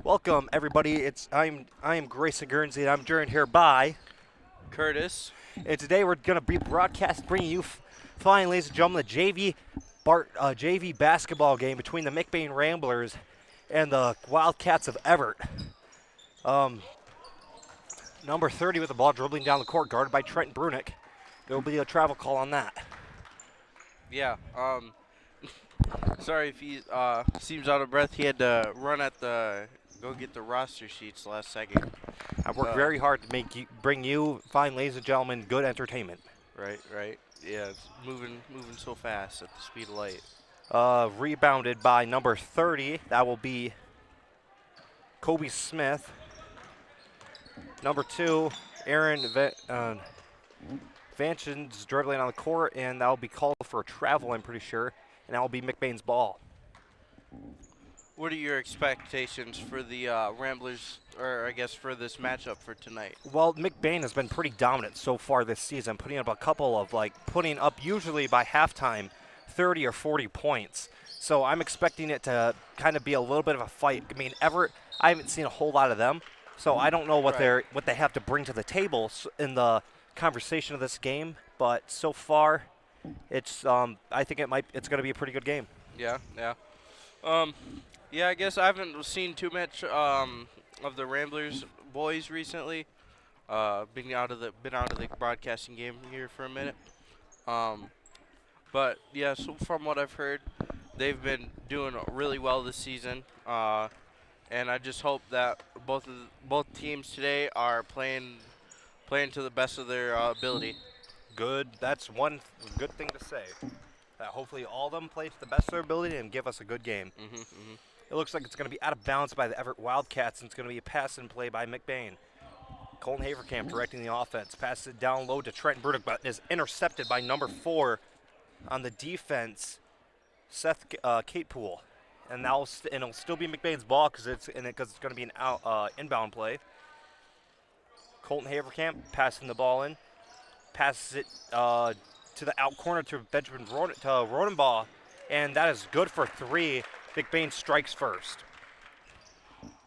Welcome, everybody. I am Grayson Guernsey, and I'm joined here by Curtis. And today we're going to be bringing you, flying, ladies and gentlemen, the JV basketball game between the McBain Ramblers and the Wildcats of Evart. Number 30 with the ball dribbling down the court, guarded by Trent Brunick. There will be a travel call on that. Yeah. Sorry if he seems out of breath. He had to run go get the roster sheets last second. I worked very hard to bring you, fine ladies and gentlemen, good entertainment. Right. Yeah, it's moving so fast at the speed of light. Rebounded by number 30. That will be Kobe Smith. Number 2, Aaron Vanchin's dribbling on the court, and that will be called for a travel, I'm pretty sure, and that will be McBain's ball. What are your expectations for the Ramblers, or I guess for this matchup for tonight? Well, McBain has been pretty dominant so far this season, putting up usually by halftime 30 or 40 points. So I'm expecting it to kind of be a little bit of a fight. I mean, Evart, I haven't seen a whole lot of them, so I don't know what they have to bring to the table in the conversation of this game. But so far, it's I think it's going to be a pretty good game. Yeah. Yeah, I guess I haven't seen too much of the Ramblers boys recently. Been out of the broadcasting game here for a minute. But yeah, so from what I've heard, they've been doing really well this season. And I just hope that both teams today are playing to the best of their ability. Good. That's one good thing to say. That hopefully all of them play to the best of their ability and give us a good game. It looks like it's going to be out of bounds by the Evart Wildcats, and it's going to be a pass and play by McBain. Colton Haverkamp directing the offense. Passes it down low to Trent Brunick, but is intercepted by number 4 on the defense, Seth Catepool. And it'll still be McBain's ball because it's going to be an inbound play. Colton Haverkamp passing the ball in. Passes it to the out corner to Benjamin Rodenbaugh, and that is good for 3. McBain strikes first.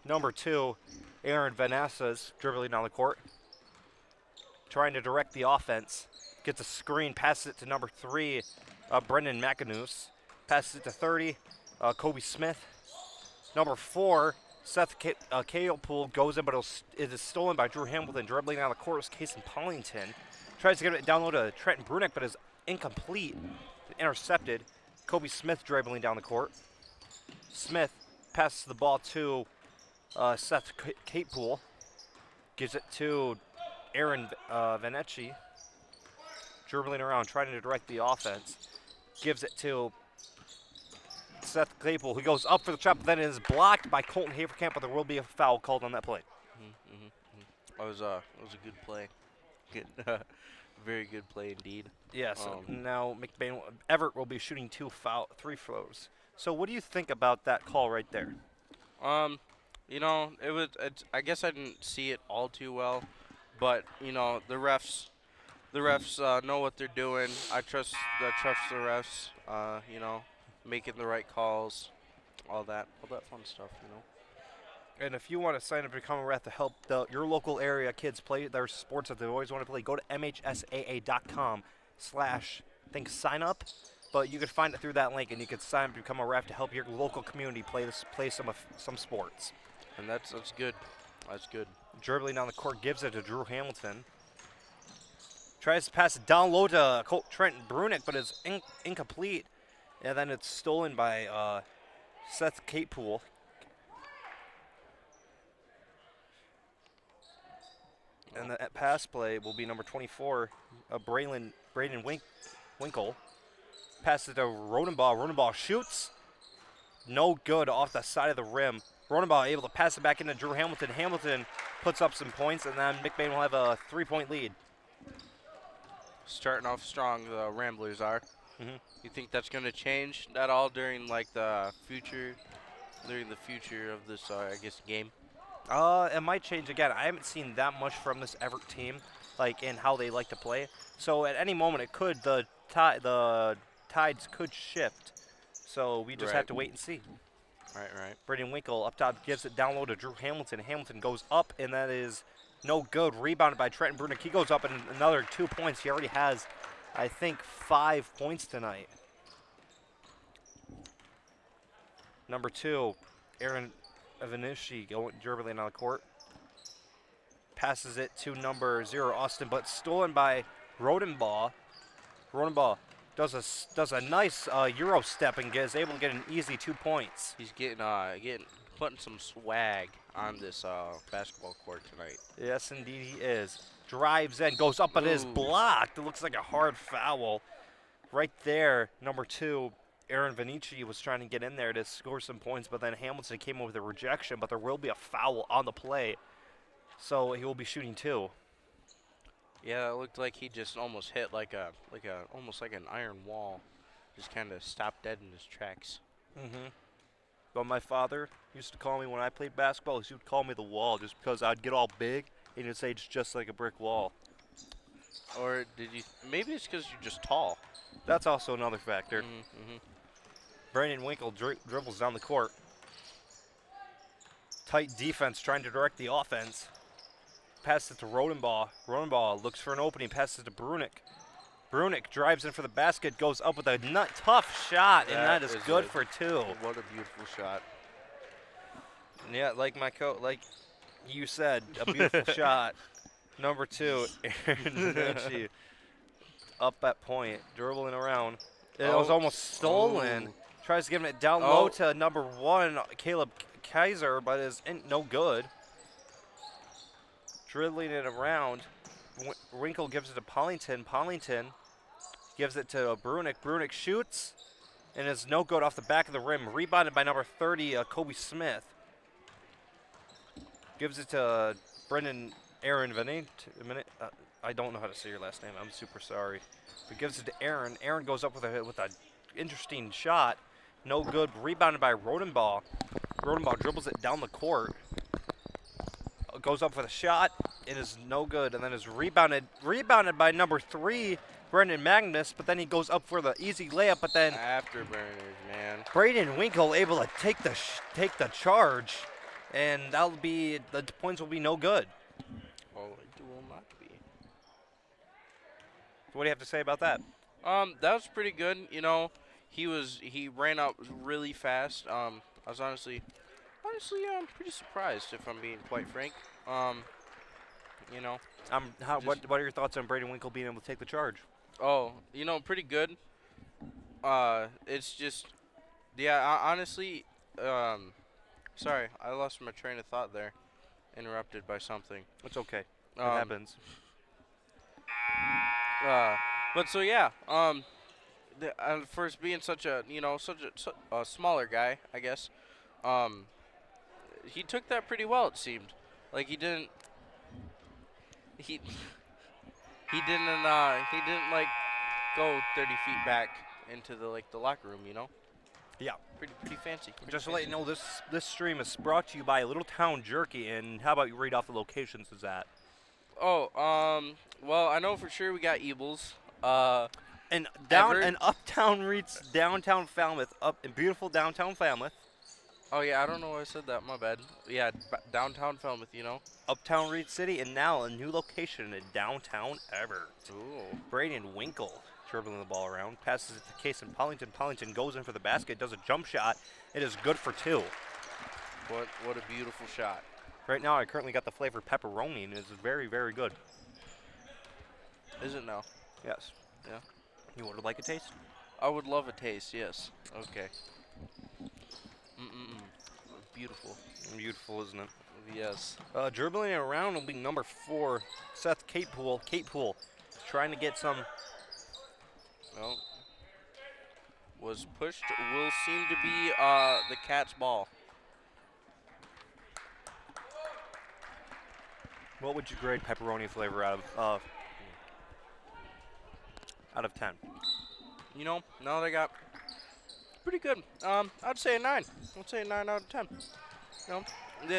Number 2, Aaron Vanessa's dribbling down the court, trying to direct the offense. Gets a screen, passes it to number 3, Brendan McAnoose. Passes it to 30, Kobe Smith. Number 4, Seth Catepool goes in, but it is stolen by Drew Hamilton. Dribbling down the court was Casey Pollington. Tries to get it down low to Trenton Brunick, but is incomplete. Intercepted. Kobe Smith dribbling down the court. Smith passes the ball to Seth Catepool. Gives it to Aaron Vanecci. Dribbling around, trying to direct the offense. Gives it to Seth Catepool, who goes up for the shot, but then it is blocked by Colton Haverkamp, but there will be a foul called on that play. That was a good play. Good, very good play indeed. Yes. Now Evart will be shooting 3 throws. So what do you think about that call right there? I guess I didn't see it all too well, but the refs know what they're doing. I trust the refs. Making the right calls, all that fun stuff. And if you want to sign up to become a ref to help your local area kids play their sports that they always want to play, go to mhsaa.com/sign up. But you could find it through that link, and you could sign up to become a ref to help your local community play some sports. And that's good. That's good. Dribbling down the court, gives it to Drew Hamilton. Tries to pass it down low to Trent Brunick, but is incomplete. And then it's stolen by Seth Catepool. And the pass play will be number 24, Braden Winkle. Passes it to Rodenbaugh. Rodenbaugh shoots. No good off the side of the rim. Rodenbaugh able to pass it back into Drew Hamilton. Hamilton puts up some points, and then McBain will have a 3-point lead. Starting off strong, the Ramblers are. You think that's going to change at all during the future of this game? It might change again. I haven't seen that much from this Evart team, in how they like to play. So at any moment it could the tides could shift. So we just have to wait and see. Right. Braden Winkle up top gives it down low to Drew Hamilton. Hamilton goes up, and that is no good. Rebounded by Trenton Brunick. He goes up and another 2 points. He already has, I think, 5 points tonight. Number 2, Aaron Avanushi dribbling on the court. Passes it to number 0, Austin, but stolen by Rodenbaugh. Rodenbaugh does a nice Euro step and is able to get an easy 2 points. He's putting some swag on this basketball court tonight. Yes, indeed he is. Drives in, goes up, but it is blocked. It looks like a hard foul. Right there, number 2, Aaron Vanici was trying to get in there to score some points, but then Hamilton came over with a rejection, but there will be a foul on the play. So he will be shooting 2. Yeah, it looked like he just almost hit almost like an iron wall. Just kind of stopped dead in his tracks. But my father used to call me when I played basketball, he would call me the wall just because I'd get all big and he'd say it's just like a brick wall. Or maybe it's because you're just tall. That's also another factor. Brandon Winkle dribbles down the court. Tight defense trying to direct the offense. Passes it to Rodenbaugh. Rodenbaugh looks for an opening, passes it to Brunick. Brunick drives in for the basket, goes up with a tough shot, and that is good for 2. What a beautiful shot. Yeah, like you said, a beautiful shot. Number 2, Aaron Zanucci, up at point, dribbling around. It was almost stolen. Tries to give it down low to number 1, Caleb Kaiser, but is no good. Dribbling it around. Winkle gives it to Pollington. Pollington gives it to Brunick. Brunick shoots and is no good off the back of the rim. Rebounded by number 30, Kobe Smith. Gives it to Brendan Aaron Vanant. I don't know how to say your last name. I'm super sorry. But gives it to Aaron. Aaron goes up with a interesting shot. No good. Rebounded by Rodenbaugh. Rodenbaugh dribbles it down the court. Goes up for the shot. It is no good, and then is rebounded by number 3, Brendan Magnus. But then he goes up for the easy layup. But then afterburners, man. Braden Winkle able to take the charge, and the points will be no good. Oh, it will not be. What do you have to say about that? That was pretty good. You know, he ran out really fast. I was honestly, I'm pretty surprised, if I'm being quite frank. You know. What are your thoughts on Braden Winkle being able to take the charge? Oh, you know, pretty good. It's just, yeah, honestly, sorry, I lost my train of thought there. Interrupted by something. It's okay. It happens. But so yeah, first being such a smaller guy, I guess, he took that pretty well. It seemed like he didn't like go 30 feet back into the locker room, you know. Yeah. Pretty fancy. Just to let you know, this stream is brought to you by Little Town Jerky, and how about you read off the locations is at? Oh, well, I know for sure we got Ebles. And Evart. and Uptown Reeds, downtown Falmouth, up in beautiful downtown Falmouth. Oh yeah, I don't know why I said that. My bad. Yeah, downtown Falmouth, you know. Uptown Reed City, and now a new location in downtown Evart. Ooh. Braden Winkle dribbling the ball around, passes it to Cason Pollington. Pollington goes in for the basket, does a jump shot. It is good for 2. What a beautiful shot. Right now, I currently got the flavor pepperoni, and it's very, very good. Is it now? Yes. Yeah. You would like a taste? I would love a taste, yes. Okay. Beautiful. Beautiful, isn't it? Yes. Dribbling it around will be number 4, Seth Catepool. Catepool trying to get some. Well, was pushed. Will seem to be the Cats' ball. What would you grade pepperoni flavor out of 10? You know, now they got pretty good. I'd say a 9. I'd say a 9 out of 10. You know,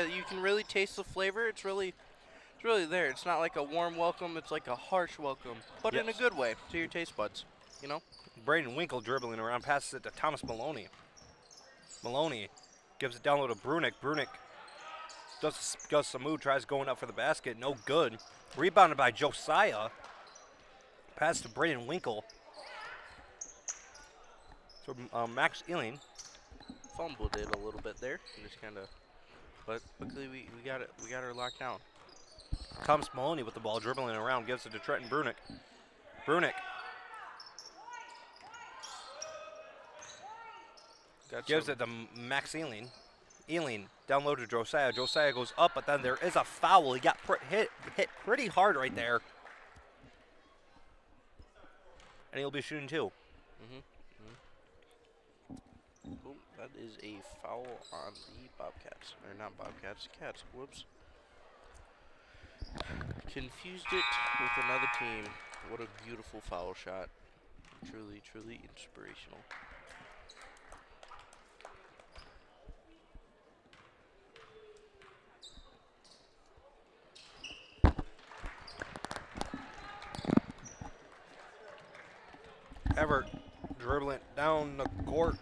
you can really taste the flavor. It's really there. It's not like a warm welcome. It's like a harsh welcome, but in a good way to your taste buds. You know. Braden Winkle dribbling around, passes it to Thomas Maloney. Maloney gives it down low to Brunick. Brunick does some move, tries going up for the basket. No good. Rebounded by Josiah. Pass to Braden Winkle. So Max Ealing. Fumbled it a little bit there. Just kind of, but luckily we got it. We got her locked down. Thomas Maloney with the ball, dribbling around, gives it to Trenton Brunick. Brunick gives it to Max Ealing. Ealing down low to Josiah. Josiah goes up, but then there is a foul. He got hit pretty hard right there. And he'll be shooting too. Oh, that is a foul on the Bobcats. Or not Bobcats, Cats. Whoops. Confused it with another team. What a beautiful foul shot. Truly, truly inspirational. Evart dribbling down the court.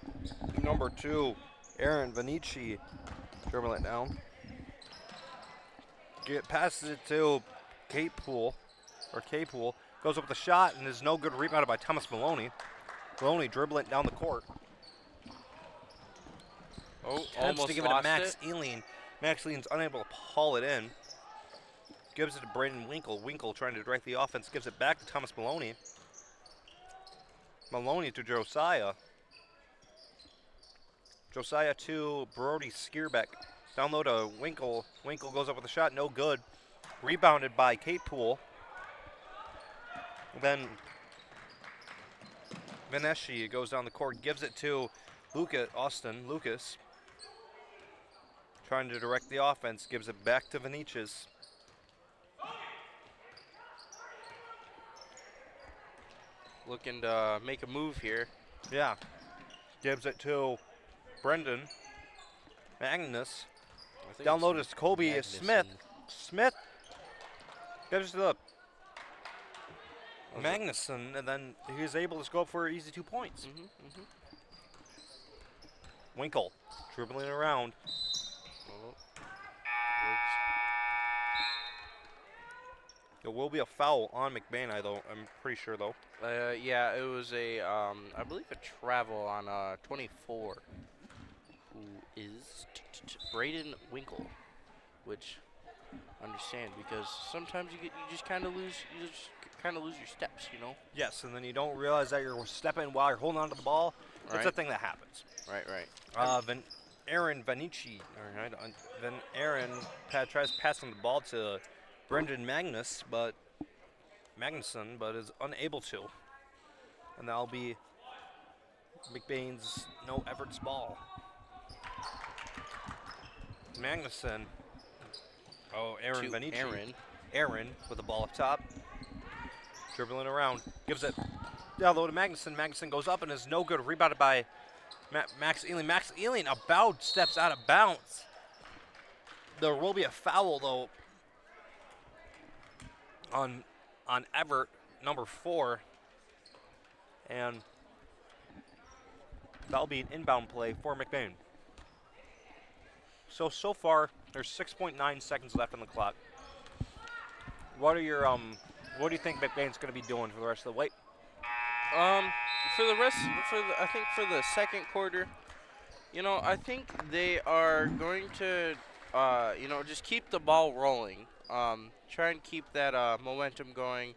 Number 2, Aaron Vanici dribbling it down. Passes it to K-Pool. Goes up with a shot and is no good. Rebounded by Thomas Maloney. Maloney dribbling down the court. Oh, Attempts almost to give it lost to Max Ealing. Max Ealing's unable to haul it in. Gives it to Braden Winkle. Winkle trying to direct the offense. Gives it back to Thomas Maloney. Maloney to Josiah. Josiah to Brody Skierbeck. Down low to Winkle. Winkle goes up with a shot. No good. Rebounded by Kate Poole. Then Vaneshi goes down the court. Gives it to Lucas. Trying to direct the offense. Gives it back to Vaniches. Looking to make a move here. Yeah. Gives it to Brendan. Magnus. Down low to Kobe Smith. Smith gives it to Magnuson, and then he was able to go up for an easy 2 points. Winkle dribbling around. There will be a foul on McBain, I'm pretty sure, though. Yeah, it was a, I believe a travel on 24, who is Braden Winkle, which I understand because sometimes you just kind of lose your steps, you know. Yes, and then you don't realize that you're stepping while you're holding onto the ball. That's a thing that happens. Right. Aaron Vanici, Aaron tries passing the ball to Brendan Magnuson, but is unable to. And that'll be McBain's Evert's ball. Magnuson. Oh, Aaron Vanici. Aaron with the ball up top. Dribbling around. Gives it down low to Magnuson. Magnuson goes up and is no good. Rebounded by Max Ealing. Max Ealing about steps out of bounds. There will be a foul, though, on Evart, number 4. And that'll be an inbound play for McBain. So far, there's 6.9 seconds left on the clock. What do you think McBain's going to be doing for the rest of the way? I think for the second quarter, I think they are going to, just keep the ball rolling. Try and keep that momentum going.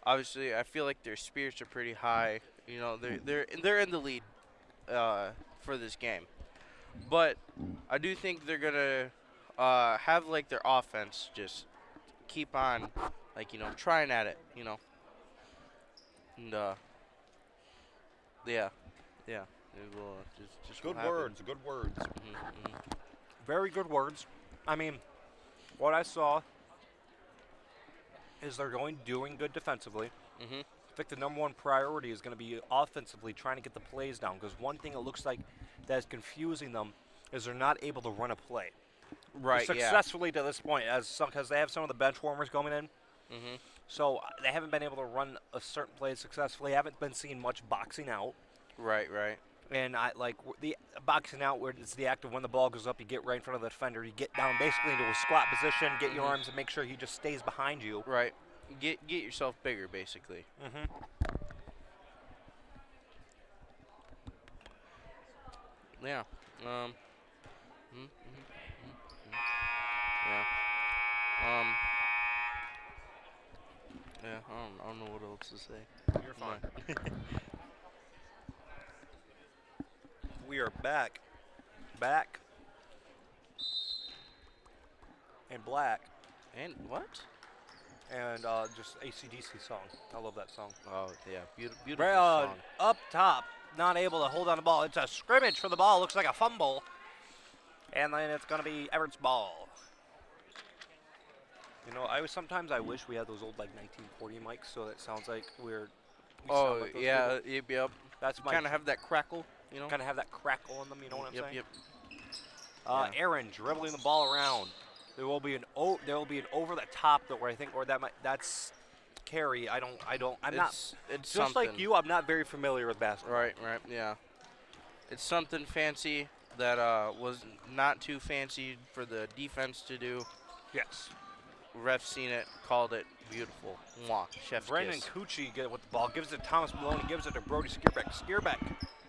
Obviously, I feel like their spirits are pretty high. They're in the lead for this game, but I do think they're gonna have like their offense just keep on, trying at it, and yeah, it will just good words. Very good words. I mean, what I saw is they're doing good defensively. I think the number 1 priority is going to be offensively trying to get the plays down, because one thing it looks like that is confusing them is they're not able to run a play successfully to this point, because they have some of the bench warmers coming in. So they haven't been able to run a certain play successfully. Haven't been seeing much boxing out. Right. And I like the boxing out where it's the act of when the ball goes up, you get right in front of the defender, you get down basically into a squat position, get your arms and make sure he just stays behind you. Right. Get yourself bigger, basically. Yeah. Yeah. Yeah. I don't know what else to say. You're fine. We are back. And black. And what? And just AC/DC song. I love that song. Oh yeah, beautiful Red song. up top, not able to hold on the ball. It's a scrimmage for the ball. Looks like a fumble. And then it's going to be Evert's ball. You know, sometimes I wish we had those old like 1940 mics, so it sounds like we sound like those yeah, people. yep. That's my Kind of have that crackle, you know. kind of have that crackle in them. You know what I'm saying? Yep. Aaron dribbling the ball around. There will be an over the top though, where I think that's carry. I'm not It's just something. like you. I'm not very familiar with basketball. Right, yeah. It's something fancy that was not too fancy for the defense to do. Yes. Ref seen it, called it beautiful. Mwah, chef's Brendan kiss. Cucci get it with the ball, gives it to Thomas Maloney, gives it to Brody Skierbeck. Skierbeck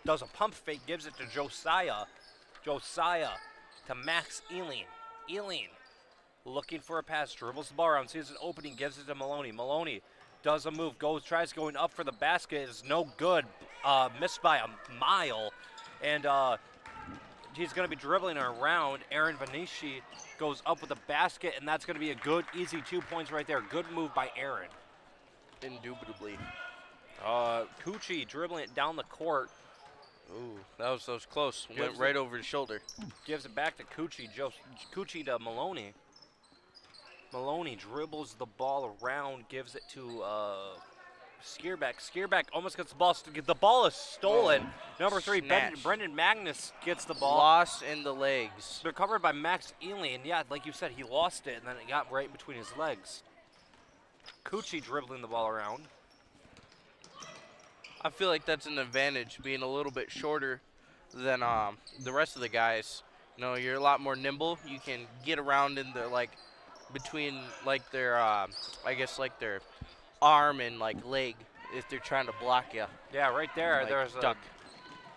does a pump fake, gives it to Josiah. Josiah to Max Ealing. Ealing looking for a pass, dribbles the ball around, sees an opening, gives it to Maloney. Maloney does a move, tries going up for the basket, is no good, missed by a mile, and he's going to be dribbling around. Aaron Vanishi goes up with the basket, and that's going to be a good, easy 2 points right there. Good move by Aaron. Indubitably. Cucci dribbling it down the court. Ooh, that was close. Went right over his shoulder. Gives it back to Cucci. Cucci to Maloney. Maloney dribbles the ball around, gives it to Skierbeck. Skierbeck almost gets the ball. The ball is stolen. Number 3, Brendan Magnus gets the ball. Lost in the legs. Recovered by Max Ealing. Yeah, like you said, he lost it, and then it got right between his legs. Cucci dribbling the ball around. I feel like that's an advantage, being a little bit shorter than the rest of the guys. You know, you're a lot more nimble. You can get around in the between their I guess their arm and leg if they're trying to block you. Yeah, right there. There's duck.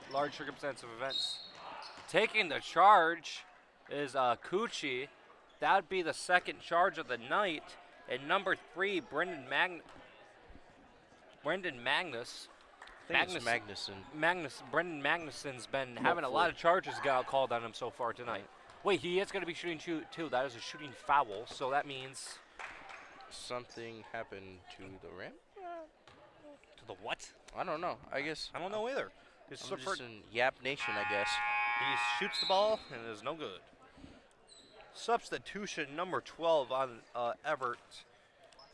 A large circumstance of events. Taking the charge is Cucci. That would be the second charge of the night. And number 3, Brendan Magnus. Brendan Magnuson's been having a lot of charges called on him so far tonight. Wait, he is going to be shooting too. That is a shooting foul, so that means something happened to the rim. To the what? I don't know. I guess I don't know either. I'm just in Yap Nation, I guess. He shoots the ball and it is no good. Substitution number 12 on Evart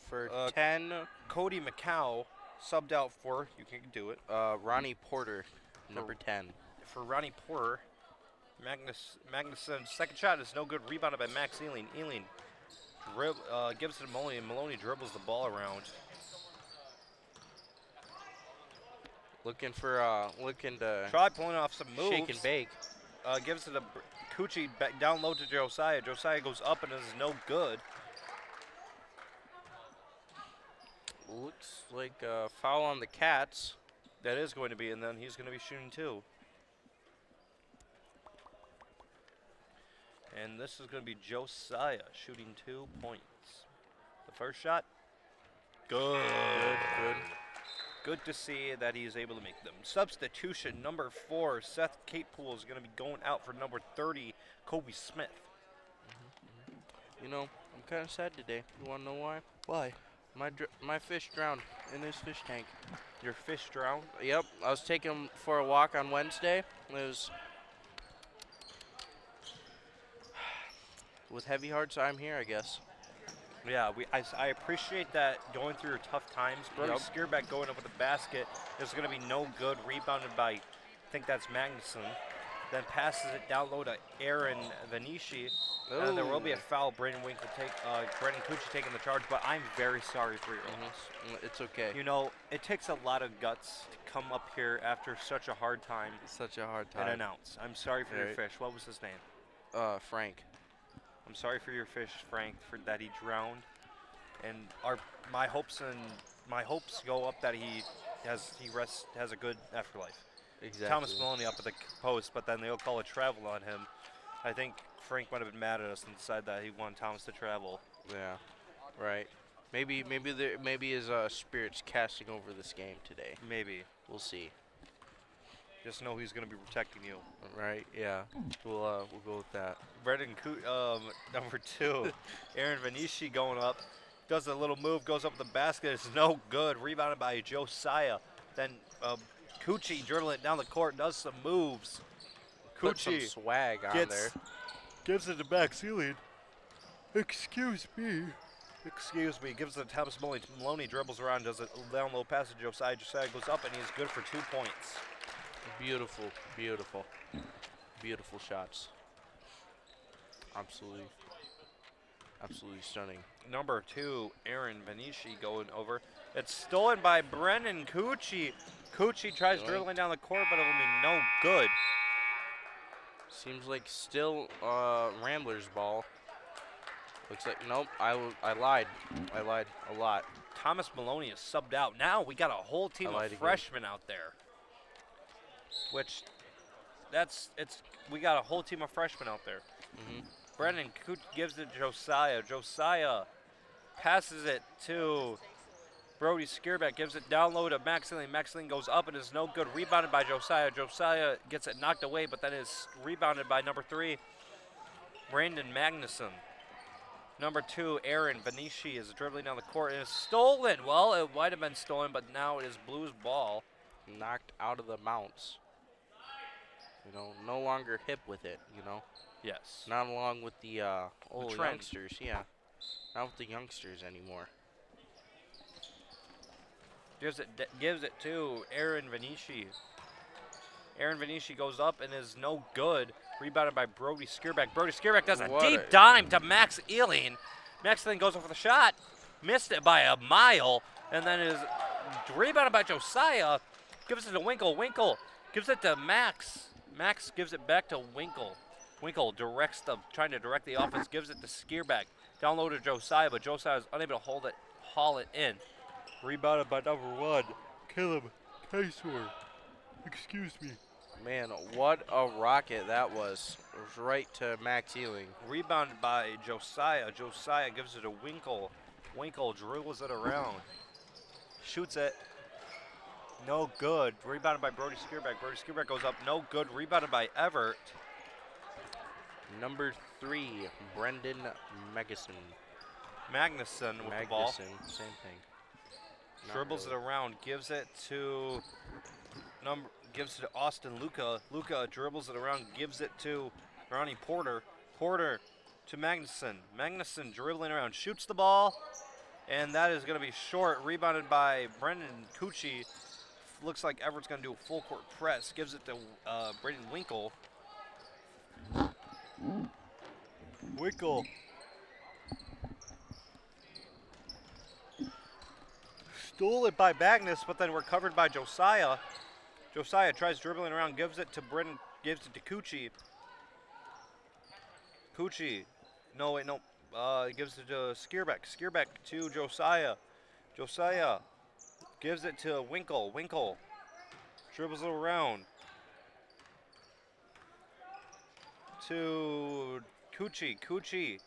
for 10. Cody McCow subbed out for. You can do it. Ronnie Porter, number 10. For Ronnie Porter. Magnuson's second shot is no good. Rebounded by Max Ealing. Ealing gives it to Maloney, and Maloney dribbles the ball around. Looking to try pulling off some moves. Shake and bake. Gives it to Cucci back down low to Josiah. Josiah goes up and is no good. Looks like a foul on the Cats. That is going to be, and then he's going to be shooting too. And this is going to be Josiah shooting 2 points. The first shot, good. Good to see that he's able to make them. Substitution number 4, Seth Catepool is going to be going out for number 30, Kobe Smith. You know, I'm kind of sad today. You want to know why? Why? My fish drowned in this fish tank. Your fish drowned? Yep. I was taking him for a walk on Wednesday. It was with heavy hearts. I'm here, I guess. Yeah, I appreciate that going through your tough times. Brody Skierbeck going up with the basket is going to be no good. Rebounded by, I think that's Magnuson. then passes it down low to Aaron Venishi. There will be a foul. Brendan Cucci taking the charge, but I'm very sorry for your loss. It's okay. You know, it takes a lot of guts to come up here after such a hard time. Such a hard time. And announce. I'm sorry for your fish. What was his name? Frank. I'm sorry for your fish, Frank, for that he drowned. And my hopes go up that he has a good afterlife. Exactly. Thomas Maloney up at the post, but then they'll call a travel on him. I think Frank might have been mad at us and decided that he wanted Thomas to travel. Yeah, right. Maybe his spirit's casting over this game today. Maybe. We'll see. Just know he's going to be protecting you. Right. Yeah. We'll go with that. Number 2, Aaron Venishi going up, does a little move, goes up the basket. It's no good. Rebounded by Josiah. Then Cucci dribbling it down the court, does some moves. Put some swag on there. Gives it to back ceiling. Excuse me. Gives it to Thomas Maloney. Maloney dribbles around, does a down low pass to Josiah. Josiah goes up, and he's good for 2 points. Beautiful, beautiful, beautiful shots. Absolutely stunning. Number 2, Aaron Venishi going over. It's stolen by Brennan Cucci. Cucci tries dribbling down the court, but it will be no good. Seems like still Ramblers ball. Looks like, nope, I lied. I lied a lot. Thomas Maloney is subbed out. Now we got a whole team of freshmen out there. We got a whole team of freshmen out there. Brennan gives it to Josiah. Josiah passes it to Brody Skierbeck, gives it down low to McLain. McLain goes up and is no good. Rebounded by Josiah. Josiah gets it knocked away, but then is rebounded by number 3, Brandon Magnuson. Number 2, Aaron Venishi is dribbling down the court and is stolen. Well, it might have been stolen, but now it is Blues ball. Knocked out of the mounts. You know, no longer hip with it, you know. Yes. Not along with the old youngsters, yeah. Not with the youngsters anymore. Gives it to Aaron Venishi. Aaron Venishi goes up and is no good. Rebounded by Brody Skierbeck. Brody Skierbeck does a deep dime to Max Ealing. Max Ealing goes over the shot. Missed it by a mile. And then is rebounded by Josiah. Gives it to Winkle. Winkle gives it to Max. Max gives it back to Winkle. Winkle trying to direct the offense. Gives it to Skierbeck. Down low to Josiah, but Josiah is unable to haul it in. Rebounded by number 1, Caleb Kaysor. Excuse me. Man, what a rocket that was. It was right to Max Ealing. Rebounded by Josiah. Josiah gives it to Winkle. Winkle dribbles it around. Shoots it. No good. Rebounded by Brody Skierbeck. Brody Skierbeck goes up. No good. Rebounded by Evart. Number 3, Brendan Magnuson with the ball. Same thing. Dribbles it around. Gives it to Austin Luca. Luca dribbles it around. Gives it to Ronnie Porter. Porter to Magnuson. Magnuson dribbling around. Shoots the ball. And that is going to be short. Rebounded by Brendan Cucci. Looks like Everett's going to do a full court press. Gives it to Braden Winkle. Winkle. Stole it by Magnus, but then recovered by Josiah. Josiah tries dribbling around, gives it to Brendan, gives it to Cucci. Cucci. No, wait, no. Gives it to Skierbeck. Skierbeck to Josiah. Josiah gives it to Winkle. Winkle dribbles it around to Cucci. Cucci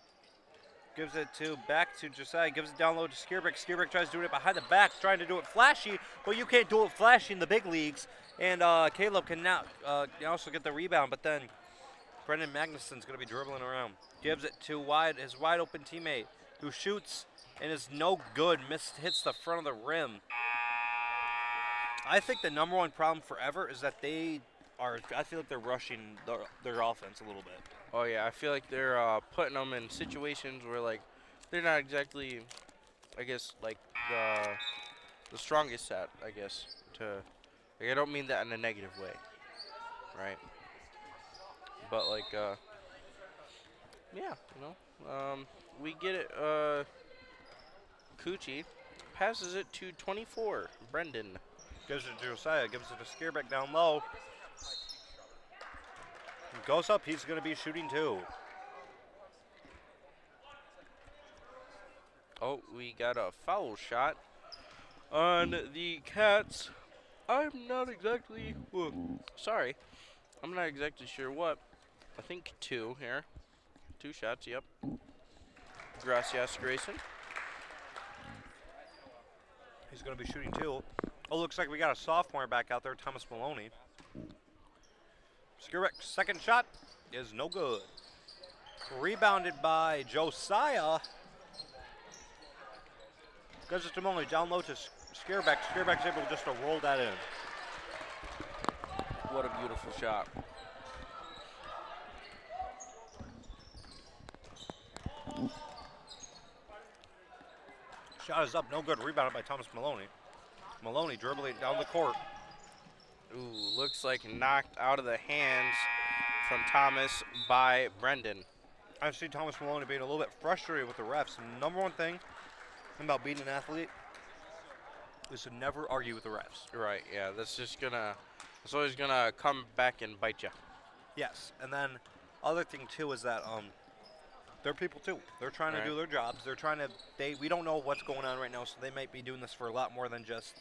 gives it back to Josiah. Gives it down low to Skierbeck. Skierbeck tries doing it behind the back, trying to do it flashy, but you can't do it flashy in the big leagues. And Caleb can now also get the rebound, but then Brendan Magnuson's going to be dribbling around. Gives it to his wide open teammate, who shoots and is no good. Hits the front of the rim. I think the number one problem for Evert is that I feel like they're rushing their offense a little bit. Oh yeah, I feel like they're putting them in situations where like they're not exactly, I guess, like the strongest set. I guess I don't mean that in a negative way, right? But like, yeah, you know, we get it. Coochie passes it to 24. Brendan. Gives it to Josiah. Gives it to Scareback down low. He goes up. He's going to be shooting 2. Oh, we got a foul shot on the Cats. I'm not exactly. Sorry. I'm not exactly sure what. I think 2 here. 2 shots, yep. Gracias, Grayson. He's going to be shooting 2. Oh, looks like we got a sophomore back out there, Thomas Maloney. Scareback's second shot is no good. Rebounded by Josiah. Gives it to Maloney down low to Scareback. Scareback's able just to roll that in. What a beautiful shot. Shot is up, no good. Rebounded by Thomas Maloney. Maloney dribbling down the court. Ooh, looks like knocked out of the hands from Thomas by Brendan. I see Thomas Maloney being a little bit frustrated with the refs. Number one thing about being an athlete is to never argue with the refs. Right, yeah, it's always gonna come back and bite you. Yes, and then other thing too is that they're people too. They're trying to do their jobs. They're trying to. We don't know what's going on right now, so they might be doing this for a lot more than just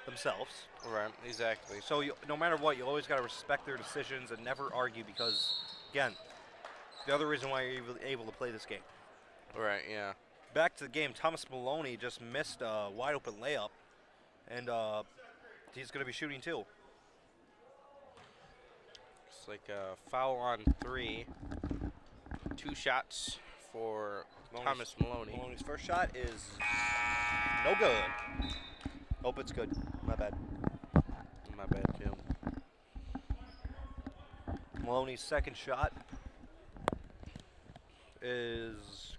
themselves. Right, exactly. So no matter what, you always got to respect their decisions and never argue because, again, the other reason why you're able to play this game. Right, yeah. Back to the game, Thomas Maloney just missed a wide open layup, and he's going to be shooting 2. It's like a foul on 3. 2 shots for Thomas Maloney. Maloney's first shot is no good. Hope it's good. My bad. My bad, too. Maloney's second shot is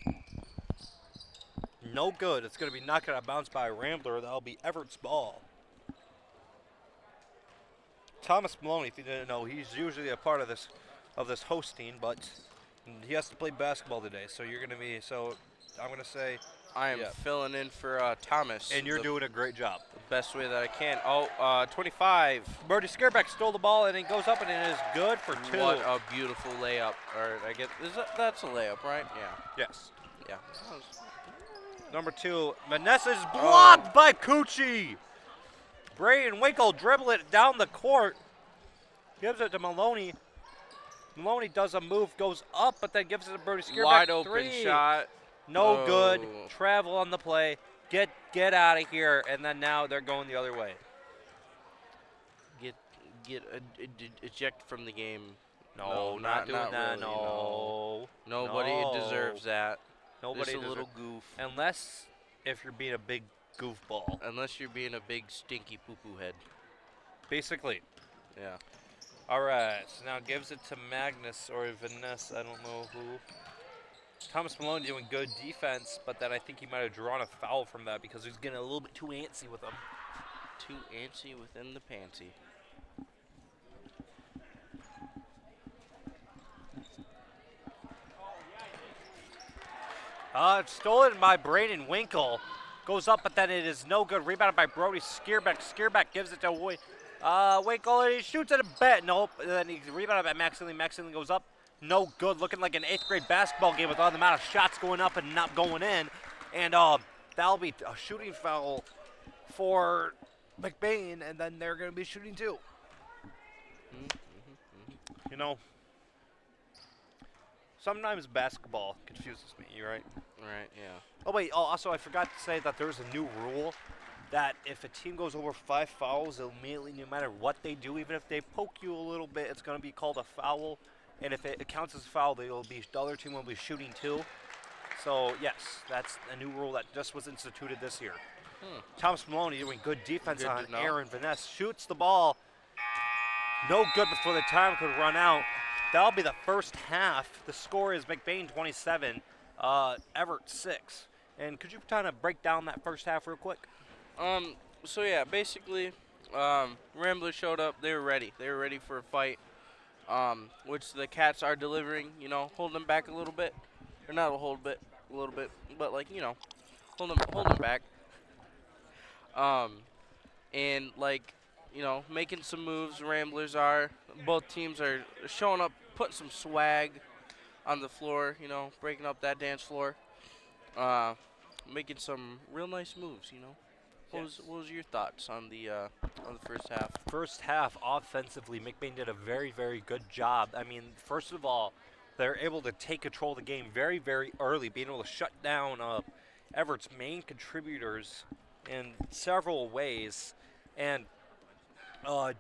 no good. It's going to be knocked out of bounds by a Rambler. That'll be Evert's ball. Thomas Maloney, if you didn't know, he's usually a part of this hosting, but he has to play basketball today. So you're going to be. So I'm going to say. I am filling in for Thomas. And you're doing a great job. The best way that I can. Oh, 25. Brody Scareback stole the ball and it goes up and it is good for 2. What a beautiful layup. Or I get that's a layup, right? Yeah. Yes. Yeah. Number 2, Vanessa's blocked by Coochie. Braden Winkle dribble it down the court. Gives it to Maloney. Maloney does a move, goes up, but then gives it to Brody Scareback. Wide open 3. shot. No good. Travel on the play. Get out of here. And then now they're going the other way. Get eject from the game. No, not doing that. Really, no. Nobody deserves that. Nobody Just a little goof. Unless if you're being a big goofball. Unless you're being a big stinky poo-poo head. Basically. Yeah. All right. So now gives it to Magnus or Vanessa. I don't know who. Thomas Maloney doing good defense, but then I think he might have drawn a foul from that because he's getting a little bit too antsy with him. Too antsy within the pantsy. It's stolen by Braden Winkle. Goes up, but then it is no good. Rebounded by Brody Scareback. Scareback gives it to Winkle, and he shoots it a bit. Nope. And then he's rebounded by Maxine. Maxine goes up. No good. Looking like an 8th grade basketball game with all the amount of shots going up and not going in. And that'll be a shooting foul for McBain, and then they're going to be shooting 2. You know, sometimes basketball confuses me, you right? Right, yeah. Oh, wait. Also, I forgot to say that there's a new rule that if a team goes over 5 fouls, immediately, no matter what they do, even if they poke you a little bit, it's going to be called a foul. And if it counts as a foul, the other team will be shooting 2. So, yes, that's a new rule that just was instituted this year. Thomas Maloney doing good defense on Aaron Vanessa. Shoots the ball. No good before the time could run out. That'll be the first half. The score is McBain 27, Evart 6. And could you kind of break down that first half real quick? So, yeah, basically, Rambler showed up. They were ready. They were ready for a fight. which the Cats are delivering. Holding them back a little bit, or not a little bit, but like holding them back. Um, and like making some moves. Ramblers are. Both teams are showing up, putting some swag on the floor. Breaking up that dance floor. Uh, Making some real nice moves. What was your thoughts on the first half? First half, offensively, McBain did a very, very good job. I mean, first of all, they're able to take control of the game very, very early, being able to shut down Everett's main contributors in several ways. And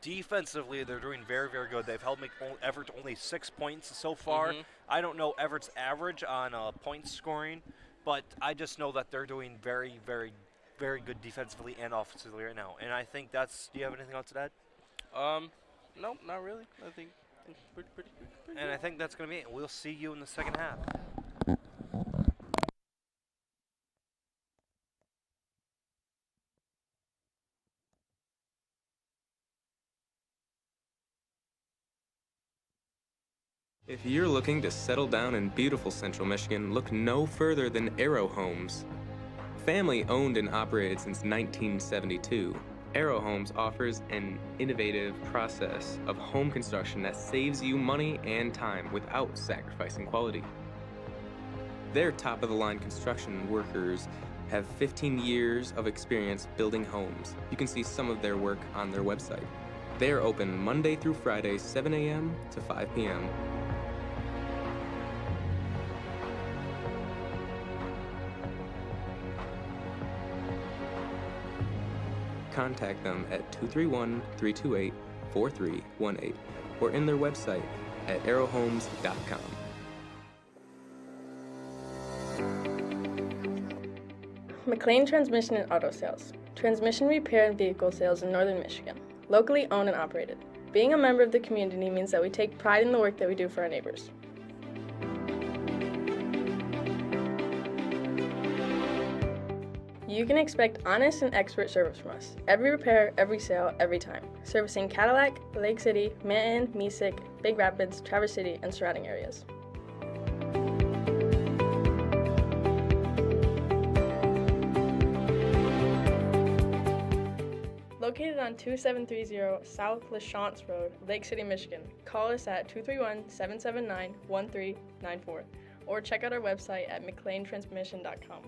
defensively, they're doing very, very good. They've held Everett to only 6 points so far. Mhm. I don't know Everett's average on points scoring, but I just know that they're doing very, very, very good defensively and offensively right now. And I think that's. Do you have anything else to add? Um, no, not really. I think pretty And I good. think that's going to be it. We'll see you in the second half. If you're looking to settle down in beautiful Central Michigan, look no further than Arrow Homes. Family owned and operated since 1972, Arrow Homes offers an innovative process of home construction that saves you money and time without sacrificing quality. Their top-of-the-line construction workers have 15 years of experience building homes. You can see some of their work on their website. They are open Monday through Friday, 7 a.m. to 5 p.m. Contact them at 231-328-4318 or in their website at arrowhomes.com. McLain Transmission and Auto Sales. Transmission repair and vehicle sales in Northern Michigan. Locally owned and operated. Being a member of the community means that we take pride in the work that we do for our neighbors. You can expect honest and expert service from us. Every repair, every sale, every time. Servicing Cadillac, Lake City, Manton, Mesick, Big Rapids, Traverse City, and surrounding areas. Located on 2730 South LaChance Road, Lake City, Michigan. Call us at 231-779-1394 or check out our website at mclaintransmission.com.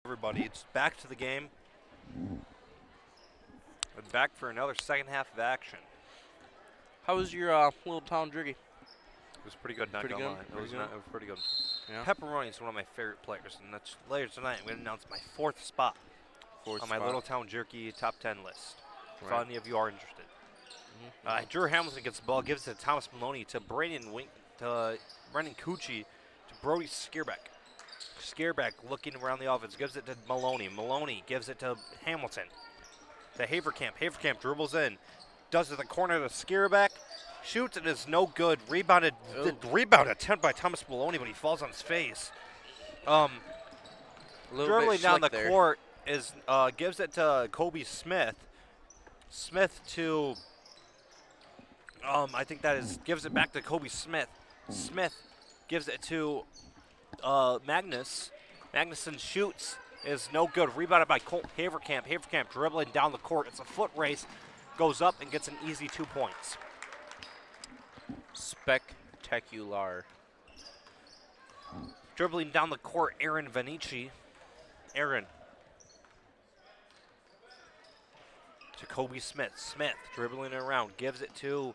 Everybody, it's back to the game. We're back for another second half of action. How was your little town jerky? It was pretty good, not Pretty gonna good? lie. It Pretty was, good? it was pretty good. Yeah. Pepperoni is one of my favorite players, and that's later tonight. I'm going to announce my 4th spot on my Little Town Jerky top 10 list. If Right. any of you are interested. Drew Hamilton gets the ball, gives it to Thomas Maloney, to Brendan Cucci, to Brody Skierbeck. Skierbeck looking around the offense, gives it to Maloney. Maloney gives it to Hamilton. To Haverkamp. Haverkamp dribbles in, does it the corner to Skierbeck, shoots, and is no good. Rebound attempt by Thomas Maloney, but he falls on his face. Dribbling down the court is gives it to Kobe Smith. Smith to I think that is gives it back to Kobe Smith. Smith gives it to Magnus. Magnuson shoots, is no good. Rebounded by Colt Haverkamp. Haverkamp dribbling down the court. It's a foot race. Goes up and gets an easy 2 points. Spectacular. Dribbling down the court, Aaron Vanici. Aaron. To Kobe Smith. Smith dribbling it around. Gives it to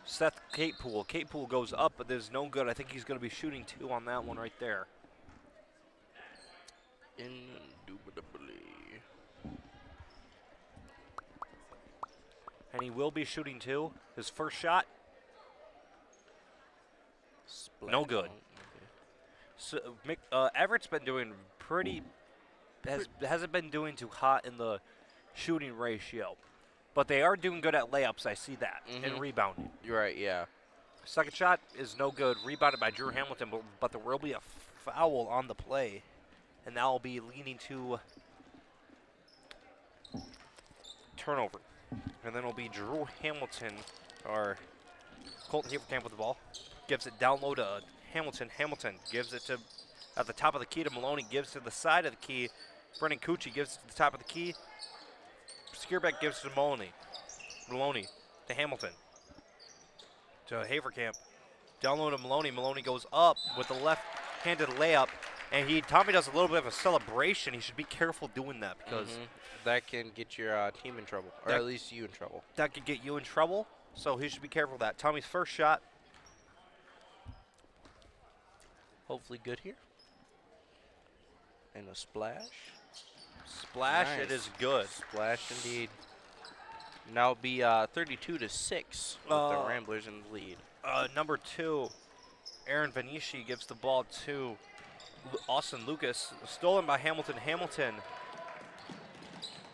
Seth Catepool. Catepool goes up, but there's no good. I think he's going to be shooting 2 on that one right there. Indubitably. And he will be shooting 2. His first shot, no good. So Everett's been doing hasn't been doing too hot in the shooting ratio, but they are doing good at layups. I see that and rebounding. You're right, yeah. Second shot is no good, rebounded by Drew Hamilton, but there will be a foul on the play, and that will be leading to turnover. And then it'll be Drew Hamilton, or Colton Haverkamp with the ball. Gives it down low to Hamilton. Hamilton gives it to at the top of the key to Maloney. Gives to the side of the key. Brendan Cucci gives it to the top of the key. Skierbeck gives it to Maloney. Maloney to Hamilton. To Haverkamp. Down low to Maloney. Maloney goes up with the left-handed layup. And Tommy does a little bit of a celebration. He should be careful doing that because that can get your team in trouble, or at least you in trouble. That could get you in trouble, so he should be careful of that. Tommy's first shot. Hopefully good here. And a splash. Splash, Nice. It is good. Splash indeed. Now it'll be 32-6 with the Ramblers in the lead. Number 2, Aaron Vanici gives the ball to Austin Lucas. Stolen by Hamilton. Hamilton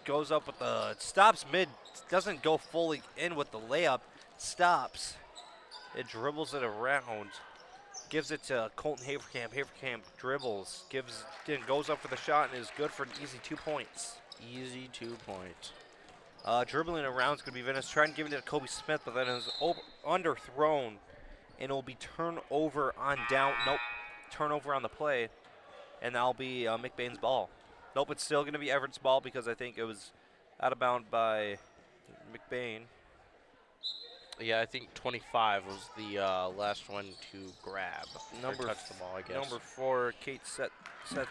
goes up with the stops mid, doesn't go fully in with the layup, stops. It dribbles it around, gives it to Colton Haverkamp. Haverkamp dribbles, goes up for the shot and is good for an easy 2 points. Easy 2 points. Dribbling around is going to be Venice trying to give it to Kobe Smith, but then is underthrown, and it'll be turnover on down. Nope, turnover on the play, and that'll be McBain's ball. Nope, it's still going to be Everett's ball because I think it was out of bound by McBain. Yeah, I think 25 was the last one to grab. Or touch the ball, I guess. Number 4, Seth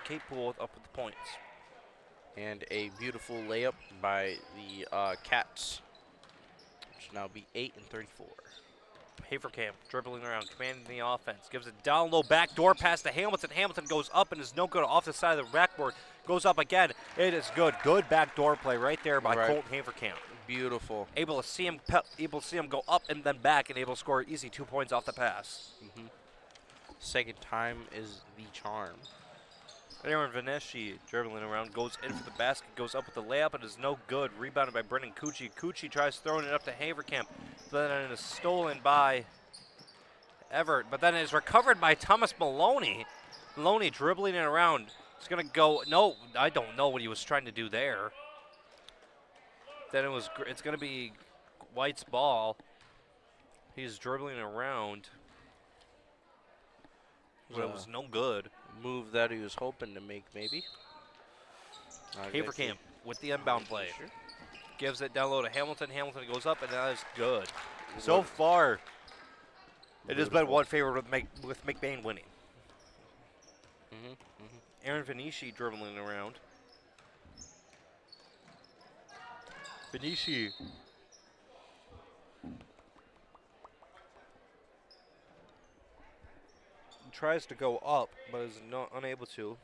Catepool up with the points. And a beautiful layup by the Cats, which now be 8 and 34. Haverkamp dribbling around, commanding the offense. Gives it down low, backdoor pass to Hamilton. Hamilton goes up and is no good off the side of the backboard. Goes up again. It is good. Good backdoor play right there by Colton Haverkamp. Beautiful. Able to see him go up and then back, and able to score easy 2 points off the pass. Second time is the charm. Aaron Vanici dribbling around, goes in for the basket, goes up with the layup, and is no good. Rebounded by Brendan Cucci. Cucci tries throwing it up to Haverkamp, but then it is stolen by Evart, but then it is recovered by Thomas Maloney. Maloney dribbling it around. It's going to go, no, I don't know what he was trying to do there. Then it's going to be White's ball. He's dribbling around, but it was no good. Move that he was hoping to make, maybe. Haverkamp with the inbound play. Sure. Gives it down low to Hamilton. Hamilton goes up, and that is good. So far, it has been one favorite with McBain winning. Aaron Venici dribbling around. Venici tries to go up, but is unable to.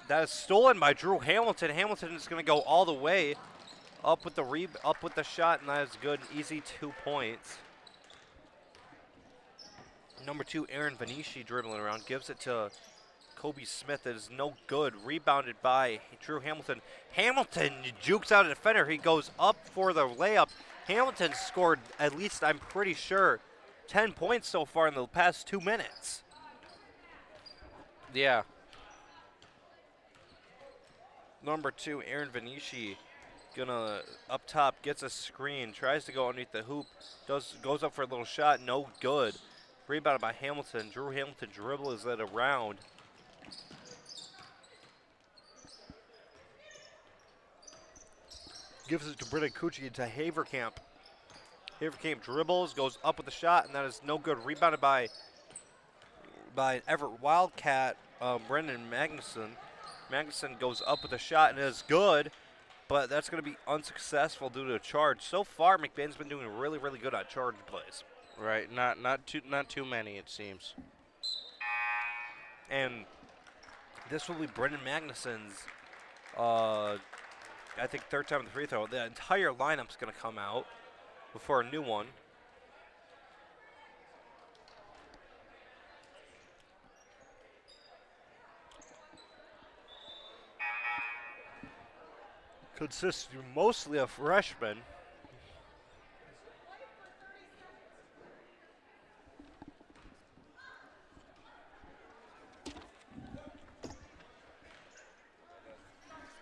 That is stolen by Drew Hamilton. Hamilton is going to go all the way up with the shot, and that is good. Easy 2 points. Number 2, Aaron Venici dribbling around, gives it to Kobe Smith. That is no good. Rebounded by Drew Hamilton. Hamilton jukes out a defender. He goes up for the layup. Hamilton scored at least, I'm pretty sure, 10 points so far in the past 2 minutes. Yeah. Number 2, Aaron Venici, gonna up top, gets a screen, tries to go underneath the hoop, goes up for a little shot, no good. Rebounded by Hamilton. Drew Hamilton dribbles it around. Gives it to Brennan Cucci into Haverkamp. Haverkamp dribbles, goes up with the shot, and that is no good. Rebounded by Everett Wildcat, Brendan Magnuson. Magnuson goes up with a shot, and it is good, but that's going to be unsuccessful due to a charge. So far, McBain's been doing really, really good on charge plays. Right, not too many, it seems. And this will be Brendan Magnuson's, I think, 3rd time at the free throw. The entire lineup's going to come out before a new one. Consists mostly of freshmen.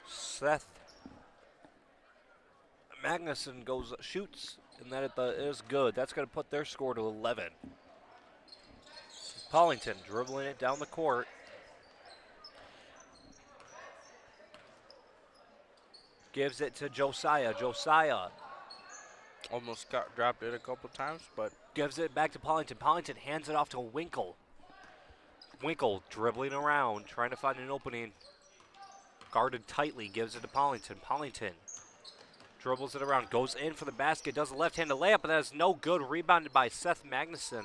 Seth Magnuson shoots, and that is good. That's going to put their score to 11. Paulington dribbling it down the court. Gives it to Josiah. Josiah Almost dropped it a couple times, but gives it back to Paulington. Paulington hands it off to Winkle. Winkle dribbling around, trying to find an opening. Guarded tightly, gives it to Paulington. Paulington dribbles it around, goes in for the basket, does a left-handed layup, and that is no good. Rebounded by Seth Magnuson,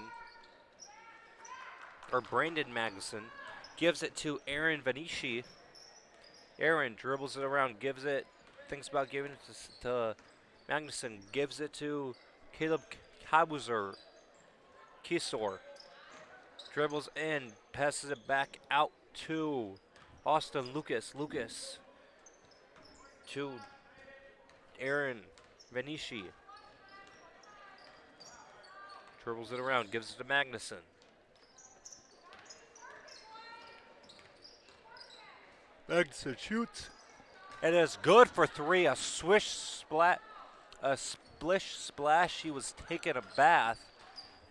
or Brandon Magnuson. Gives it to Aaron Venici. Aaron dribbles it around, gives it, thinks about giving it to Magnuson, gives it to Caleb Kisor. Dribbles in, passes it back out to Austin Lucas. Lucas to Aaron Venici. Dribbles it around, gives it to Magnuson. Magnuson shoots. It is good for 3. A splish splash. He was taking a bath.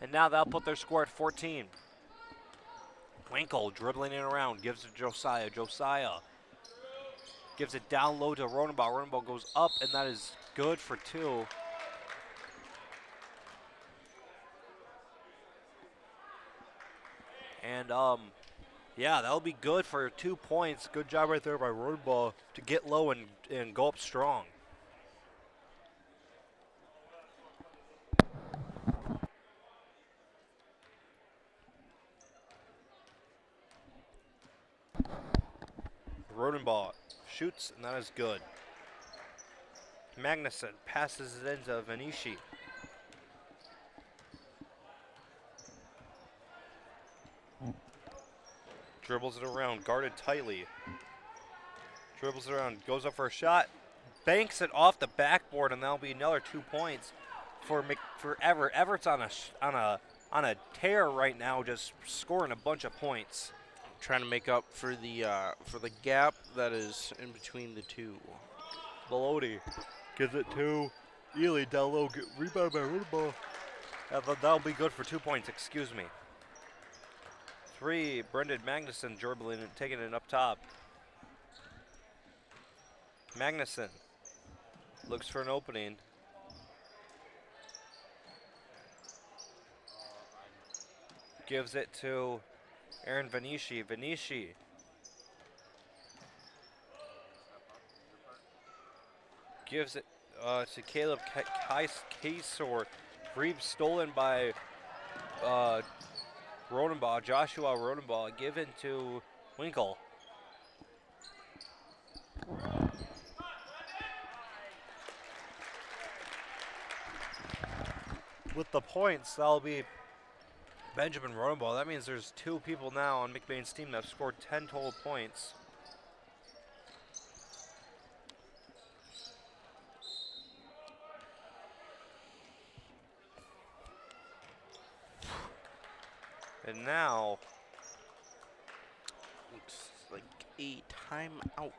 And now that'll put their score at 14. Winkle dribbling it around, gives it to Josiah. Josiah gives it down low to Rodenbaugh. Rodenbaugh goes up, and that is good for 2. And yeah, that'll be good for 2 points. Good job right there by Rodenbaugh to get low and go up strong. Rodenbaugh shoots, and that is good. Magnuson passes it into Venici. Dribbles it around, guarded tightly. Dribbles it around, goes up for a shot, banks it off the backboard, and that'll be another 2 points for Everett. Everett's on a tear right now, just scoring a bunch of points. trying to make up for the gap that is in between the two. Bellotti gives it to Ely down low, rebound by Rodenbaugh. That'll be good for 2 points, excuse me. 3, Brendan Magnuson dribbling and taking it up top. Magnuson looks for an opening, Gives it to Aaron Vanishi. Vanishi. Gives it to Caleb Kasor. Reeb stolen by Rodenbaugh, Joshua Rodenbaugh. Given to Winkle. With the points, that'll be Benjamin Rodenbaugh. That means there's 2 people now on McBain's team that have scored 10 total points. And now Looks like a timeout.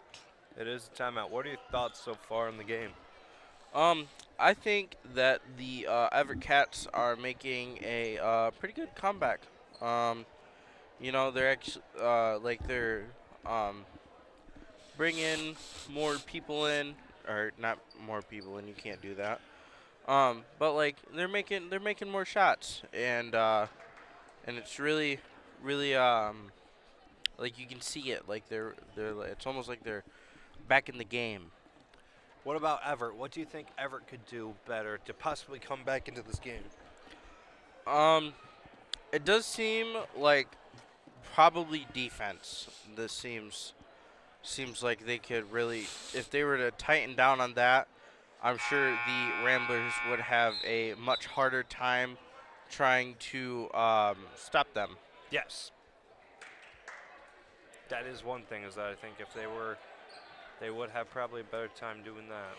it is a timeout. What are your thoughts so far in the game? I think that the Evart Cats are making a pretty good comeback. You know, they're actually they're bringing more people in, or not more people in. You can't do that. But like they're making more shots, and it's really like you can see it. Like it's almost like they're back in the game. What about Evart? What do you think Evart could do better to possibly come back into this game? It does seem like probably defense. This seems like they could really, if they were to tighten down on that, I'm sure the Ramblers would have a much harder time trying to stop them. Yes. That is one thing, is that I think if they were, they would have probably a better time doing that.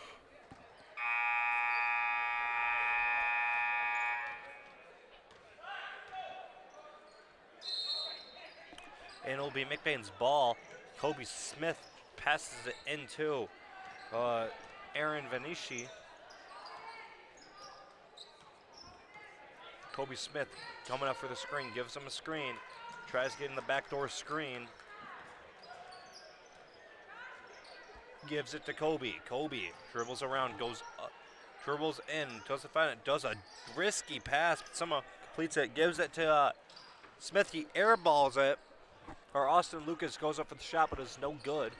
And it'll be McBain's ball. Kobe Smith passes it into Aaron Vanishi. Kobe Smith coming up for the screen, gives him a screen, tries to get in the backdoor screen. Gives it to Kobe. Kobe dribbles around, goes up, dribbles in, doesn't find it, does a risky pass, but somehow completes it, gives it to Smith. He airballs it, or Austin Lucas goes up for the shot, but it's no good.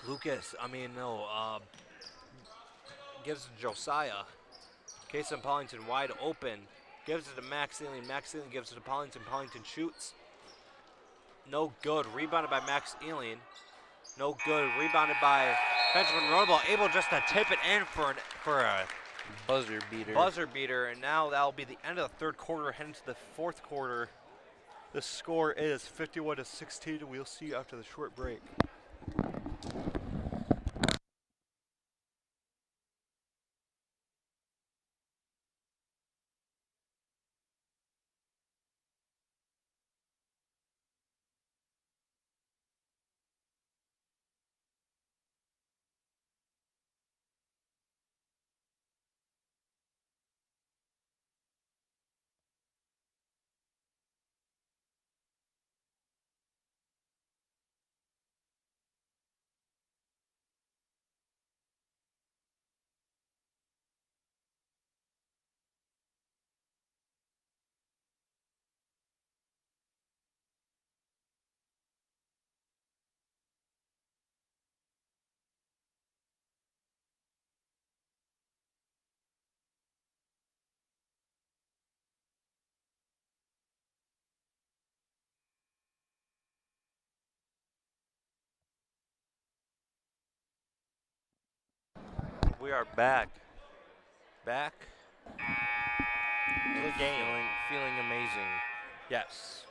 Gives it to Josiah. Kason Pollington wide open, gives it to Max Ealing. Max Ealing gives it to Pollington. Pollington shoots. No good. Rebounded by Max Ealing. No good. Rebounded by Benjamin Rodenbaugh. Able just to tip it in for a Buzzer beater. buzzer beater. And now that'll be the end of the third quarter, heading to the fourth quarter. The score is 51-16, and we'll see you after the short break. We are back. Back to the game. Feeling amazing. Yes.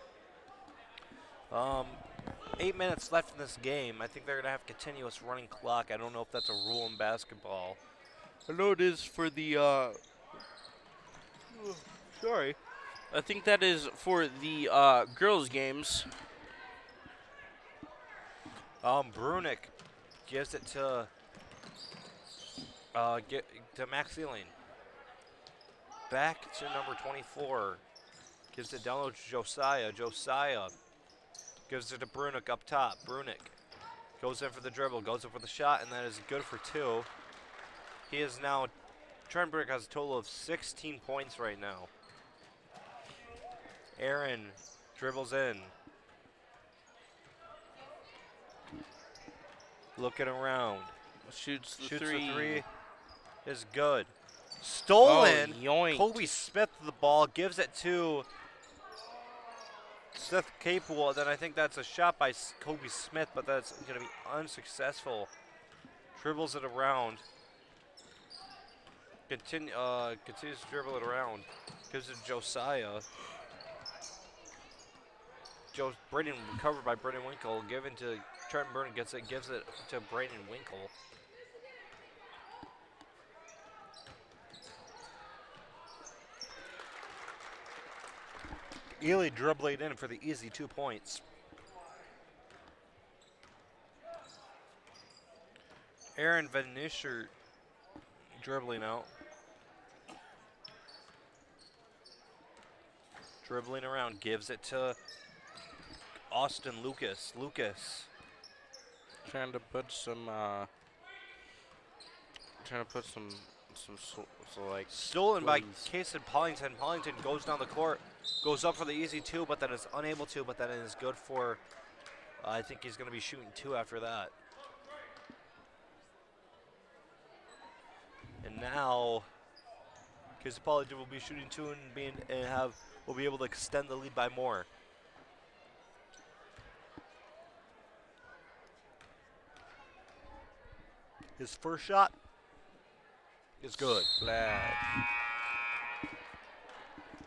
8 minutes left in this game. I think they're going to have continuous running clock. I don't know if that's a rule in basketball. I know it is for the. Sorry. I think that is for the girls' games. Brunick gives it to Max Ealing. Back to number 24. Gives it down to Josiah. Josiah gives it to Brunick up top. Brunick goes in for the dribble, goes in for the shot, and that is good for 2. He is now, Trent Brunick has a total of 16 points right now. Aaron dribbles in. Looking around. Shoots the Shoots three. the three. Is good. Stolen. Oh, yoinked. Kobe Smith the ball. Gives it to Seth Capewell. Then I think that's a shot by Kobe Smith, but that's going to be unsuccessful. Dribbles it around. Continues to dribble it around. Gives it to Josiah. Braden recovered by Braden Winkle. Given to Trenton Burnett. Gives it to Braden Winkle. Ely dribbling in for the easy 2 points. Aaron Venisher dribbling out. Dribbling around, gives it to Austin Lucas. Trying to put some like Stolen by plays. Kason Pollington. Pollington goes down the court, goes up for the easy 2, but then is unable to, but then is good for, I think he's going to be shooting 2 after that. And now, Kason Pollington will be shooting 2 and will be able to extend the lead by more. His first shot is good. Splash.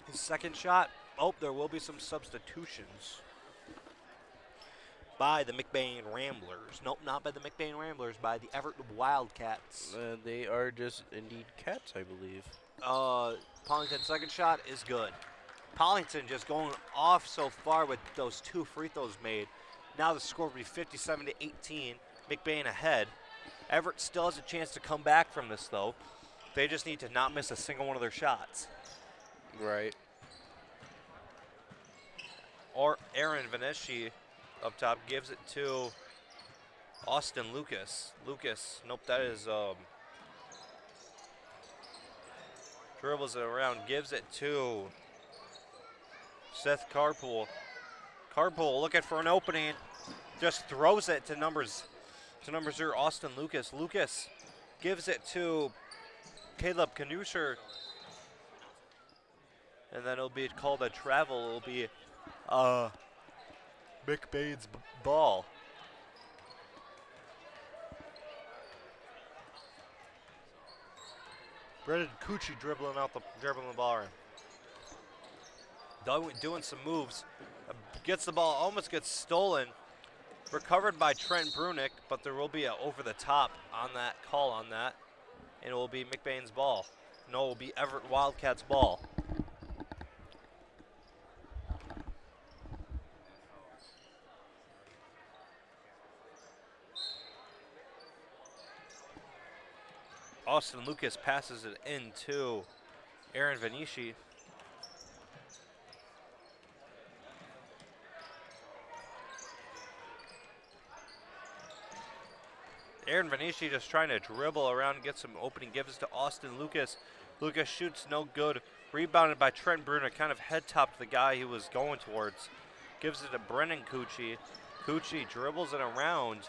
His second shot, there will be some substitutions by the McBain Ramblers. Nope, not by the McBain Ramblers, by the Evart Wildcats. They are just indeed cats, I believe. Pollington's second shot is good. Pollington just going off so far with those 2 free throws made. Now the score will be 57-18. McBain ahead. Evart still has a chance to come back from this, though. They just need to not miss a single one of their shots. Right. Or Aaron Venesci up top gives it to Austin Lucas. Nope, that is dribbles it around, gives it to Seth Carpool. Carpool looking for an opening, just throws it to number 0, Austin Lucas. Lucas gives it to Caleb Knusher. And then it'll be called a travel. It'll be McBain's ball. Brendan Cucci dribbling the ball in. Doing some moves. Gets the ball, almost gets stolen. Recovered by Trent Brunick, but there will be an over the top on that call on that. And it will be McBain's ball. No, it will be Evart Wildcats' ball. Austin Lucas passes it into Aaron Venesci. Aaron Venesci just trying to dribble around, get some opening, gives to Austin Lucas. Lucas shoots no good. Rebounded by Trent Bruner, kind of head topped the guy he was going towards. Gives it to Brennan Cucci. Cucci dribbles it around.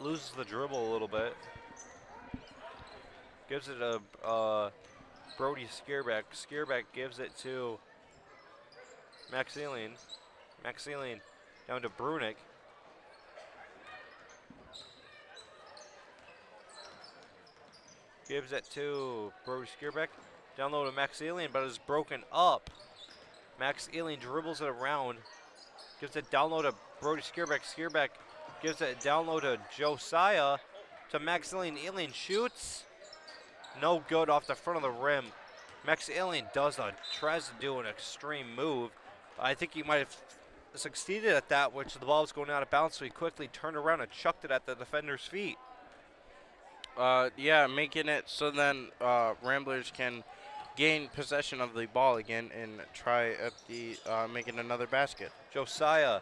Loses the dribble a little bit. Gives it to Brody Skierbeck. Skierbeck gives it to Maxeline. Maxeline down to Brunick. Gives it to Brody Skierbeck. Down low to Maxeline, but it's broken up. Maxeline dribbles it around. Gives it down low to Brody Skierbeck. Skierbeck gives it down low to Josiah. To Maxeline. Alien shoots. No good off the front of the rim. Maxeline tries to do an extreme move. I think he might have succeeded at that, which the ball was going out of bounds, so he quickly turned around and chucked it at the defender's feet. Yeah, making it so then Ramblers can gain possession of the ball again and try at the making another basket. Josiah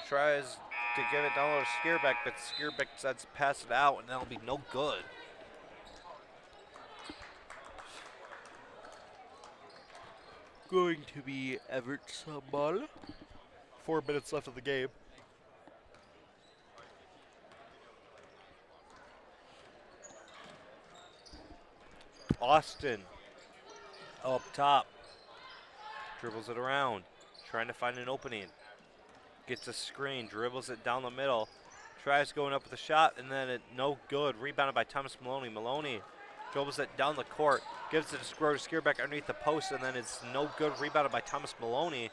tries to give it down to Skierbeck, but Skierbeck decides to pass it out, and that'll be no good. going to be Evert's ball. 4 minutes left of the game. Austin up top. Dribbles it around. Trying to find an opening. Gets a screen. Dribbles it down the middle. Tries going up with a shot, and then it no good. Rebounded by Thomas Maloney. Maloney dribbles it down the court. Gives it to Skierback underneath the post, and then it's no good. Rebounded by Thomas Maloney.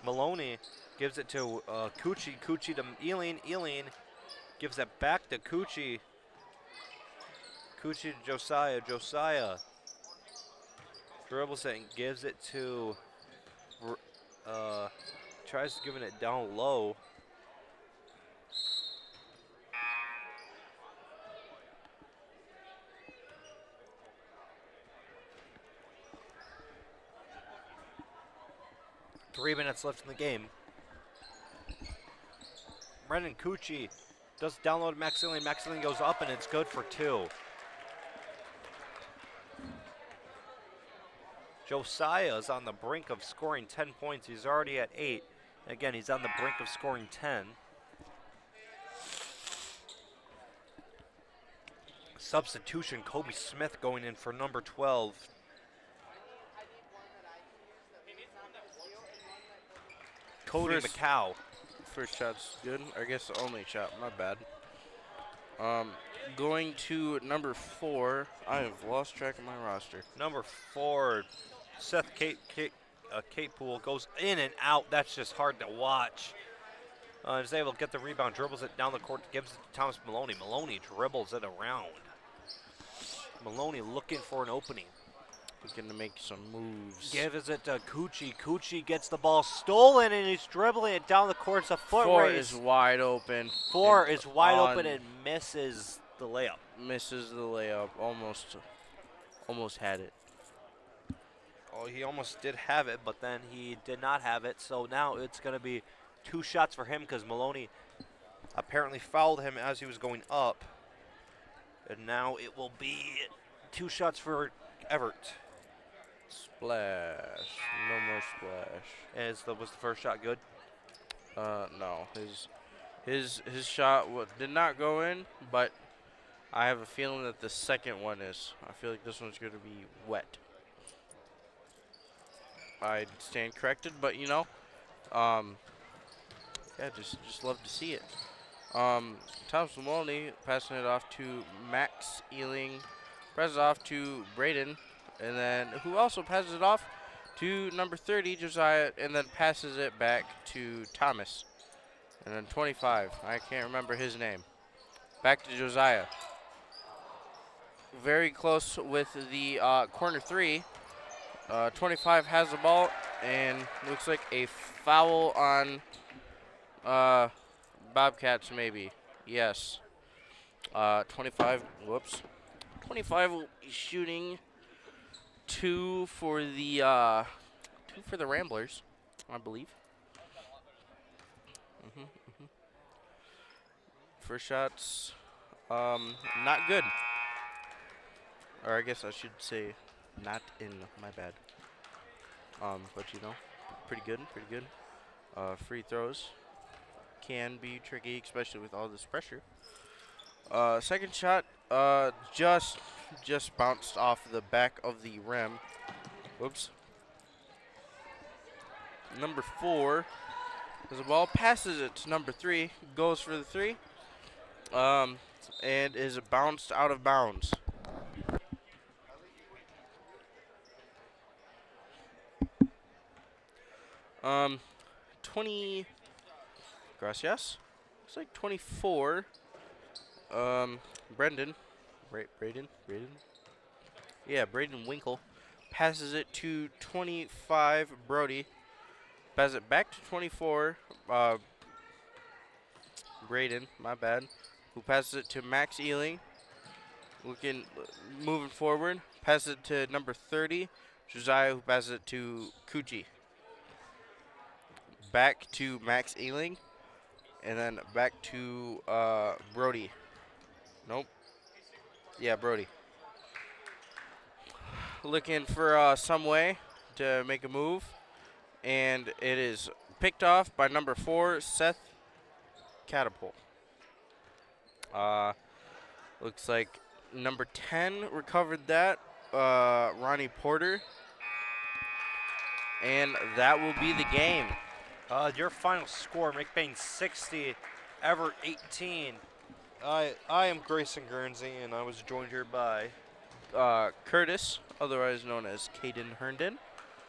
Maloney gives it to Cucci. Cucci to Eileen. Eileen gives it back to Cucci. Cucci to Josiah. Josiah dribbles it and gives it to, tries giving it down low. Three minutes left in the game. Brendan Cucci does download Maxillian. Maxillian goes up and it's good for 2. Josiah is on the brink of scoring 10 points. He's already at 8. Again, he's on the brink of scoring 10. Substitution, Kobe Smith going in for number 12. Cody McCow. First shot's good. I guess the only shot. My bad. Going to number 4. I have lost track of my roster. Number 4, Seth Kate Pool goes in and out. That's just hard to watch. Is able to get the rebound, dribbles it down the court, gives it to Thomas Maloney. Maloney dribbles it around. Maloney looking for an opening. Looking to make some moves. Gives it to Cucci. Cucci gets the ball stolen and he's dribbling it down the court. It's a foot 4 race. is wide open. 4 is wide open and misses the layup. Misses the layup. Almost had it. Oh, he almost did have it, but then he did not have it. So now it's going to be 2 shots for him because Maloney apparently fouled him as he was going up. And now it will be 2 shots for Evart. Splash. No more splash. Was the first shot good? No. His shot did not go in, but I have a feeling that the second one is. I feel like this one's going to be wet. I stand corrected, but you know, yeah, just love to see it. Thomas Maloney passing it off to Max Ealing, passes it off to Braden, and then who also passes it off to number 30, Josiah, and then passes it back to Thomas. And then 25, I can't remember his name. Back to Josiah. Very close with the corner 3. 25 has the ball, and looks like a foul on Bobcats maybe. Yes. 25, whoops. 25 will be shooting 2 for the Ramblers, I believe. First shot's not good. Or I guess I should say not in, my bad. But you know, pretty good. Free throws can be tricky, especially with all this pressure. Second shot, just bounced off the back of the rim. Whoops. Number 4 has the ball, passes it to number 3, goes for the 3, and is bounced out of bounds. Um, 20. Gracias. Looks like 24. Braden. Yeah, Braden Winkle passes it to 25. Brody passes it back to 24. Braden, my bad. Who passes it to Max Ealing. Moving forward. Passes it to number 30. Josiah, who passes it to Cucci. Back to Max Ealing, and then back to Brody. Nope. Yeah, Brody. Looking for some way to make a move, and it is picked off by number 4, Seth Catapult. Looks like number 10 recovered that, Ronnie Porter. And that will be the game. Your final score, McBain 60, Evart 18. I am Grayson Guernsey, and I was joined here by Curtis, otherwise known as Caden Herndon.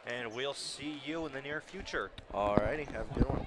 and we'll see you in the near future. Alrighty, have a good one.